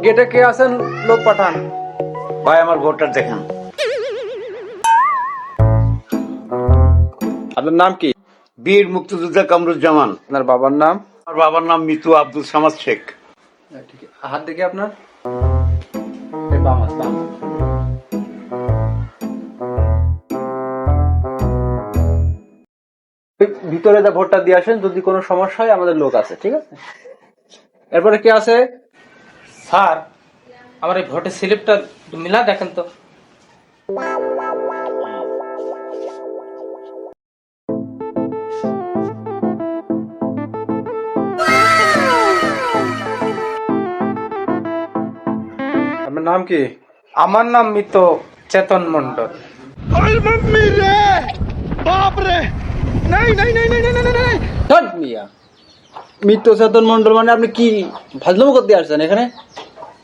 গেটে কে আছেন লোক পাঠান। ভাই আমার ভোটটা দেখেন। আপনার নাম কি? বীর মুক্তিযোদ্ধা কামরুজ্জামান। আপনার বাবার নাম? আমার বাবার নাম মিতু আব্দুল সামাদ শেখ। ঠিক আছে, হাত দেখি আপনার। এই বাম হাত, বাম। ভিতরে যা ভোটটা দিয়ে আসেন, যদি কোনো সমস্যা হয় আমাদের লোক আছে, ঠিক আছে? এরপরে কে আছে? স্যার আমার এই ভোটের স্লিপটা মিলা দেখেন তো। আপনার নাম কি? আমার নাম মৃত চেতন মন্ডল। ধুর মিয়া, মিত্র চেতন মন্ডল মানে আপনি কি ফাজলামো করতে আসছেন এখানে?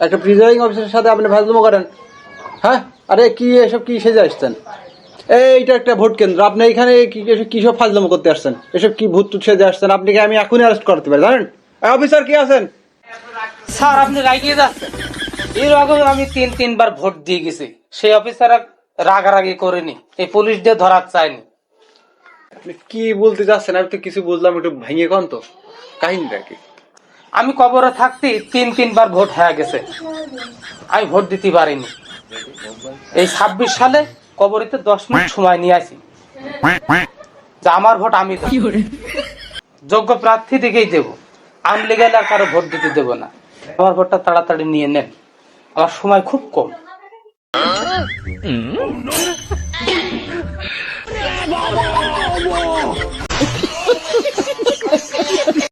একটা প্রিজাইডিং অফিসারের সাথে আপনি ফাজলামো করেন? হ্যাঁ, আরে কি এসব কি সেজে আসছেন? এইটা একটা ভোট কেন্দ্র, আপনি এখানে কি সব ফাজলামো করতে আসছেন? এসব কি ভূত টুত সেজে আসছেন? আপনাকে আমি এখনই অ্যারেস্ট করতে পারি, জানেন? অফিসার কি আছেন? স্যার আপনি রাগিয়ে যাচ্ছেন। এর আগে আমি তিনবার ভোট দিয়ে গেছি, সেই অফিসার রাগারাগি করেনি, এই পুলিশ দিয়ে ধরার চায়নি। আপনি কি বলতে চাচ্ছেন? আমি তো কিছু বুঝলাম, একটু ভেঙে কন তো কাহিনীটা কি? আমি কবরে থাকতে তিনবার ভোট হয়ে গেছে, আমি ভোট দিতে পারিনি। এই 26 সালে কবরেতে 10 মিনিট সময় নিয়ে আসি যে আমার ভোট আমি দেব। যোগ্য প্রার্থী দিকেই দেবো, আমি লেগে আর কারো ভোট দিতে দেবো না। আমার ভোটটা তাড়াতাড়ি নিয়ে নেন, আমার সময় খুব কম।